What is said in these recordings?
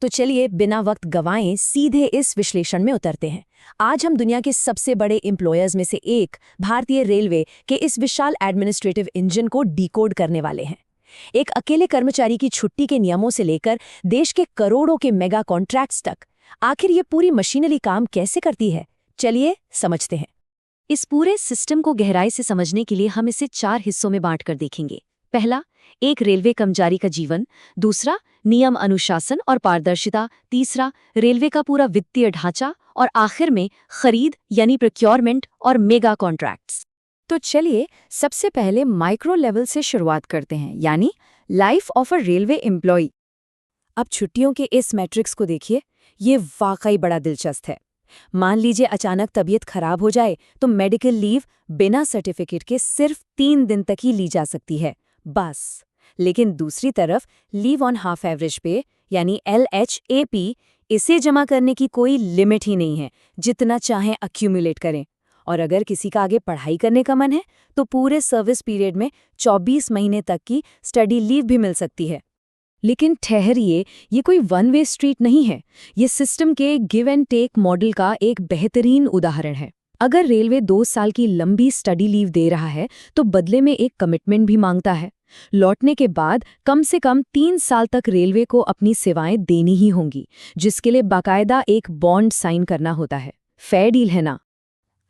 तो चलिए बिना वक्त गवाएं सीधे इस विश्लेषण में उतरते हैं। आज हम दुनिया के सबसे बड़े एम्प्लॉयर्स में से एक भारतीय रेलवे के इस विशाल एडमिनिस्ट्रेटिव इंजन को डिकोड करने वाले हैं। एक अकेले कर्मचारी की छुट्टी के नियमों से लेकर देश के करोड़ों के मेगा कॉन्ट्रैक्ट्स तक, आखिर ये पूरी मशीनरी काम कैसे करती है, चलिए समझते हैं। इस पूरे सिस्टम को गहराई से समझने के लिए हम इसे 4 हिस्सों में बांटकर देखेंगे। पहला, एक रेलवे कर्मचारी का जीवन। दूसरा, नियम अनुशासन और पारदर्शिता। तीसरा, रेलवे का पूरा वित्तीय ढांचा। और आखिर में खरीद यानी प्रोक्योरमेंट और मेगा कॉन्ट्रैक्ट्स। तो चलिए सबसे पहले माइक्रो लेवल से शुरुआत करते हैं, यानी life of a railway employee. अब छुट्टियों के इस मैट्रिक्स को देखिए, ये वाकई बड़ा दिलचस्प है। मान लीजिए अचानक तबीयत खराब हो जाए तो मेडिकल लीव बिना सर्टिफिकेट के सिर्फ 3 दिन तक ही ली जा सकती है, बस। लेकिन दूसरी तरफ लीव ऑन हाफ एवरेज पे यानी LHAP, इसे जमा करने की कोई लिमिट ही नहीं है, जितना चाहें अक्यूमुलेट करें। और अगर किसी का आगे पढ़ाई करने का मन है तो पूरे सर्विस पीरियड में 24 महीने तक की स्टडी लीव भी मिल सकती है। लेकिन ठहरिए, ये कोई वन वे स्ट्रीट नहीं है। ये सिस्टम के गिव एंड टेक मॉडल का एक बेहतरीन उदाहरण है। अगर रेलवे 2 साल की लंबी स्टडी लीव दे रहा है तो बदले में एक कमिटमेंट भी मांगता है। लौटने के बाद कम से कम 3 साल तक रेलवे को अपनी सेवाएं देनी ही होंगी, जिसके लिए बाकायदा एक बॉन्ड साइन करना होता है। फेयर डील है ना?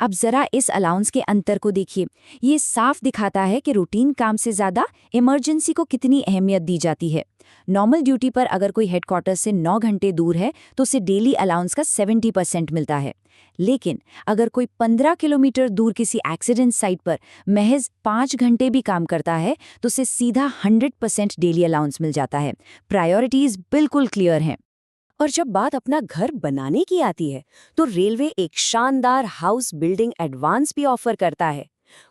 अब जरा इस अलाउंस के अंतर को देखिए। ये साफ दिखाता है कि रूटीन काम से ज्यादा इमरजेंसी को कितनी अहमियत दी जाती है। नॉर्मल ड्यूटी पर अगर कोई हेडक्वार्टर से 9 घंटे दूर है तो उसे डेली अलाउंस का 70% मिलता है। लेकिन अगर कोई 15 किलोमीटर दूर किसी एक्सीडेंट साइट पर महज 5 घंटे भी काम करता है तो उसे सीधा 100% डेली अलाउंस मिल जाता है। प्रायोरिटीज बिल्कुल क्लियर हैं। और जब बात अपना घर बनाने की आती है तो रेलवे एक शानदार हाउस बिल्डिंग एडवांस भी ऑफर करता है।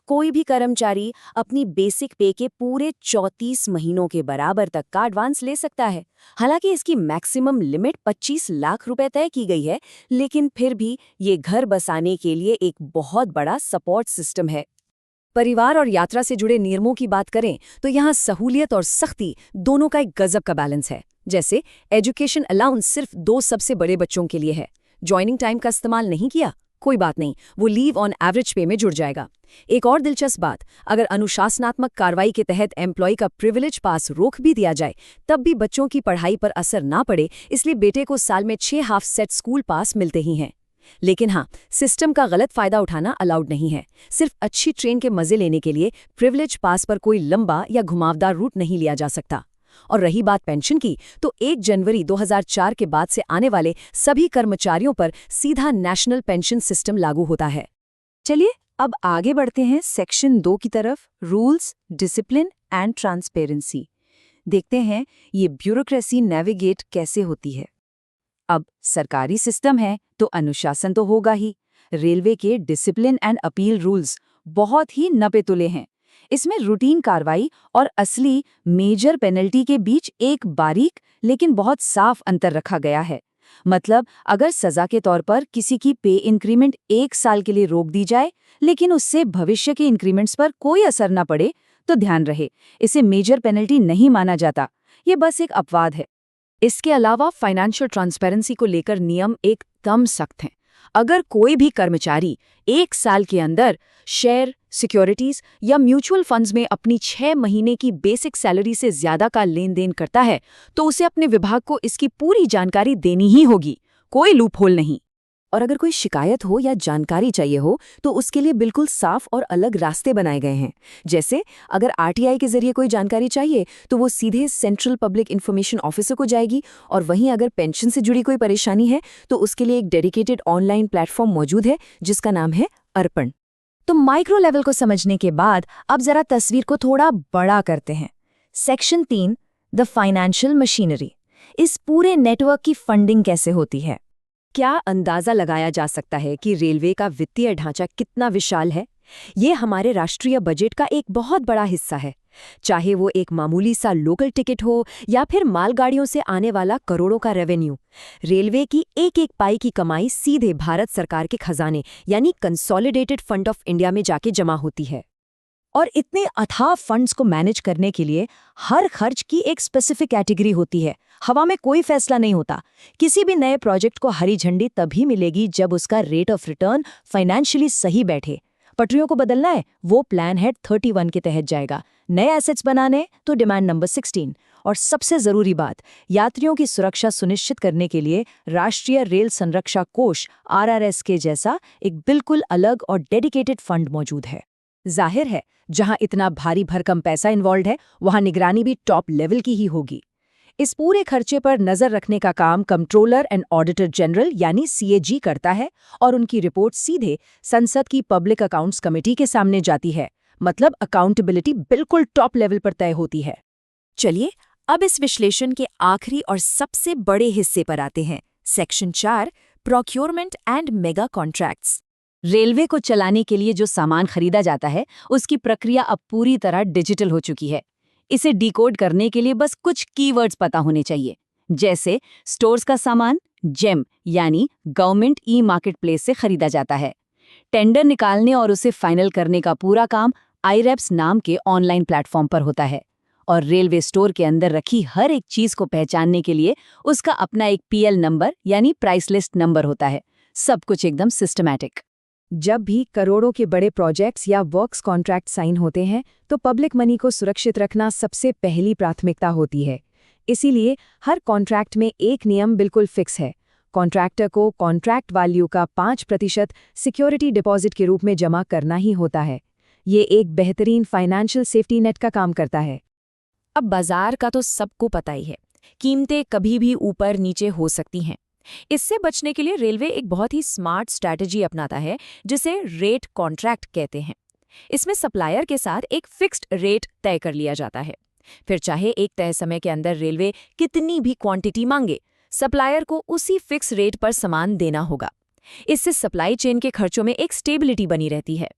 कोई भी कर्मचारी अपनी बेसिक पे के पूरे 34 महीनों के बराबर तक का एडवांस ले सकता है। हालांकि इसकी मैक्सिमम लिमिट 25 लाख रुपए तय की गई है, लेकिन फिर भी ये घर बसाने के लिए एक बहुत बड़ा सपोर्ट सिस्टम है। परिवार और यात्रा से जुड़े नियमों की बात करें तो यहाँ सहूलियत और सख्ती दोनों का एक गजब का बैलेंस है। जैसे एजुकेशन अलाउंस सिर्फ 2 सबसे बड़े बच्चों के लिए है। ज्वाइनिंग टाइम का इस्तेमाल नहीं किया, कोई बात नहीं, वो लीव ऑन एवरेज पे में जुड़ जाएगा। एक और दिलचस्प बात, अगर अनुशासनात्मक कार्रवाई के तहत एम्प्लॉय का प्रिविलेज पास रोक भी दिया जाए तब भी बच्चों की पढ़ाई पर असर ना पड़े, इसलिए बेटे को साल में 6 हाफ सेट स्कूल पास मिलते ही हैं। लेकिन हाँ, सिस्टम का गलत फायदा उठाना अलाउड नहीं है। सिर्फ अच्छी ट्रेन के मजे लेने के लिए प्रिविलेज पास पर कोई लंबा या घुमावदार रूट नहीं लिया जा सकता। और रही बात पेंशन की, तो 1 जनवरी 2004 के बाद से आने वाले सभी कर्मचारियों पर सीधा नेशनल पेंशन सिस्टम लागू होता है। चलिए अब आगे बढ़ते हैं सेक्शन 2 की तरफ, रूल्स, डिसिप्लिन एंड ट्रांसपेरेंसी। देखते हैं ये ब्यूरोक्रेसी नेविगेट कैसे होती है। अब सरकारी सिस्टम है तो अनुशासन तो होगा ही। रेलवे के डिसिप्लिन एंड अपील रूल्स बहुत ही नपे-तुले हैं। इसमें रूटीन कार्रवाई और असली मेजर पेनल्टी के बीच एक बारीक लेकिन बहुत साफ अंतर रखा गया है। मतलब अगर सजा के तौर पर किसी की पे इंक्रीमेंट 1 साल के लिए रोक दी जाए, लेकिन उससे भविष्य के इंक्रीमेंट्स पर कोई असर न पड़े, तो ध्यान रहे, इसे मेजर पेनल्टी नहीं माना जाता। ये बस एक अपवाद है। इसके अलावा फाइनेंशियल ट्रांसपेरेंसी को लेकर नियम एकदम सख्त हैं। अगर कोई भी कर्मचारी 1 साल के अंदर शेयर, सिक्योरिटीज या म्यूचुअल फंड्स में अपनी 6 महीने की बेसिक सैलरी से ज्यादा का लेन देन करता है तो उसे अपने विभाग को इसकी पूरी जानकारी देनी ही होगी, कोई लूप होल नहीं। और अगर कोई शिकायत हो या जानकारी चाहिए हो तो उसके लिए बिल्कुल साफ और अलग रास्ते बनाए गए हैं। जैसे अगर RTI के जरिए कोई जानकारी चाहिए तो वो सीधे सेंट्रल पब्लिक इंफॉर्मेशन ऑफिसर को जाएगी, और वहीं अगर पेंशन से जुड़ी कोई परेशानी है तो उसके लिए एक डेडिकेटेड ऑनलाइन प्लेटफॉर्म मौजूद है जिसका नाम है अर्पण। तो माइक्रो लेवल को समझने के बाद अब जरा तस्वीर को थोड़ा बड़ा करते हैं। Section 3, the financial machinery. इस पूरे नेटवर्क की फंडिंग कैसे होती है? क्या अंदाजा लगाया जा सकता है कि रेलवे का वित्तीय ढांचा कितना विशाल है? ये हमारे राष्ट्रीय बजट का एक बहुत बड़ा हिस्सा है। चाहे वो एक मामूली सा लोकल टिकट हो या फिर मालगाड़ियों से आने वाला करोड़ों का रेवेन्यू, रेलवे की एक एक पाई की कमाई सीधे भारत सरकार के खजाने यानी कंसोलिडेटेड फंड ऑफ इंडिया में जाके जमा होती है। और इतने अथाह फंड्स को मैनेज करने के लिए हर खर्च की एक स्पेसिफिक कैटेगरी होती है। हवा में कोई फैसला नहीं होता। किसी भी नए प्रोजेक्ट को हरी झंडी तभी मिलेगी जब उसका रेट ऑफ रिटर्न फाइनेंशियली सही बैठे। पटरियों को बदलना है, वो प्लान हेड 31 के तहत जाएगा। नए एसेट्स बनाने तो डिमांड नंबर 16। और सबसे जरूरी बात, यात्रियों की सुरक्षा सुनिश्चित करने के लिए राष्ट्रीय रेल संरक्षा कोष RRS के जैसा एक बिल्कुल अलग और डेडिकेटेड फंड मौजूद है। जाहिर है, जहां इतना भारी भरकम पैसा इन्वॉल्व है, वहां निगरानी भी टॉप लेवल की ही होगी। इस पूरे खर्चे पर नजर रखने का काम कंट्रोलर एंड ऑडिटर जनरल यानी CAG करता है और उनकी रिपोर्ट सीधे संसद की पब्लिक अकाउंट्स कमेटी के सामने जाती है। मतलब अकाउंटेबिलिटी बिल्कुल टॉप लेवल पर तय होती है। चलिए अब इस विश्लेषण के आखिरी और सबसे बड़े हिस्से पर आते हैं, section 4, procurement and mega contracts. Railway को चलाने के लिए जो सामान खरीदा जाता है, उसकी प्रक्रिया अब पूरी तरह डिजिटल हो चुकी है। इसे डिकोड करने के लिए बस कुछ कीवर्ड्स पता होने चाहिए, जैसे स्टोर्स का सामान जेम यानी गवर्नमेंट मार्केट प्लेस से खरीदा जाता है। टेंडर निकालने और उसे फाइनल करने का पूरा काम IREPS नाम के ऑनलाइन प्लेटफॉर्म पर होता है। और रेलवे स्टोर के अंदर रखी हर एक चीज को पहचानने के लिए उसका अपना एक PL नंबर यानी प्राइस लिस्ट नंबर होता है। सब कुछ एकदम सिस्टमैटिक। जब भी करोड़ों के बड़े प्रोजेक्ट्स या वर्क्स कॉन्ट्रैक्ट साइन होते हैं तो पब्लिक मनी को सुरक्षित रखना सबसे पहली प्राथमिकता होती है। इसीलिए हर कॉन्ट्रैक्ट में एक नियम बिल्कुल फिक्स है। कॉन्ट्रैक्टर को कॉन्ट्रैक्ट वैल्यू का 5% सिक्योरिटी डिपॉजिट के रूप में जमा करना ही होता है। ये एक बेहतरीन फाइनेंशियल सेफ्टी नेट का काम करता है। अब बाजार का तो सबको पता ही है, कीमतें कभी भी ऊपर नीचे हो सकती हैं। इससे बचने के लिए रेलवे एक बहुत ही स्मार्ट स्ट्रैटेजी अपनाता है, जिसे रेट कॉन्ट्रैक्ट कहते हैं। इसमें सप्लायर के साथ एक फिक्स्ड रेट तय कर लिया जाता है। फिर चाहे एक तय समय के अंदर रेलवे कितनी भी क्वांटिटी मांगे, सप्लायर को उसी फिक्स रेट पर सामान देना होगा। इससे सप्लाई चेन के खर्चों में एक स्टेबिलिटी बनी रहती है।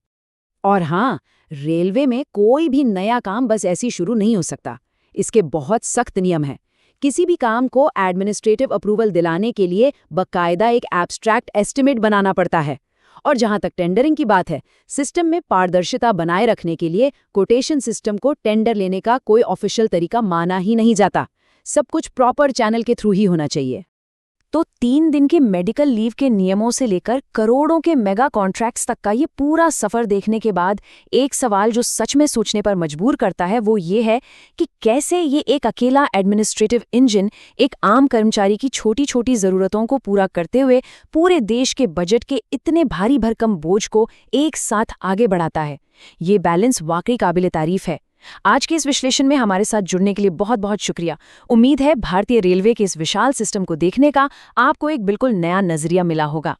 और हाँ, रेलवे में कोई भी नया काम बस ऐसे शुरू नहीं हो सकता। इसके बहुत सख्त नियम हैं। किसी भी काम को एडमिनिस्ट्रेटिव अप्रूवल दिलाने के लिए बकायदा एक एब्स्ट्रैक्ट एस्टिमेट बनाना पड़ता है। और जहां तक टेंडरिंग की बात है, सिस्टम में पारदर्शिता बनाए रखने के लिए कोटेशन सिस्टम को टेंडर लेने का कोई ऑफिशियल तरीका माना ही नहीं जाता। सब कुछ प्रॉपर चैनल के थ्रू ही होना चाहिए। तो 3 दिन के मेडिकल लीव के नियमों से लेकर करोड़ों के मेगा कॉन्ट्रैक्ट्स तक का ये पूरा सफर देखने के बाद एक सवाल जो सच में सोचने पर मजबूर करता है, वो ये है कि कैसे ये एक अकेला एडमिनिस्ट्रेटिव इंजन एक आम कर्मचारी की छोटी छोटी ज़रूरतों को पूरा करते हुए पूरे देश के बजट के इतने भारी भरकम बोझ को एक साथ आगे बढ़ाता है। ये बैलेंस वाकई काबिल तारीफ है। आज के इस विश्लेषण में हमारे साथ जुड़ने के लिए बहुत बहुत शुक्रिया। उम्मीद है भारतीय रेलवे के इस विशाल सिस्टम को देखने का आपको एक बिल्कुल नया नजरिया मिला होगा।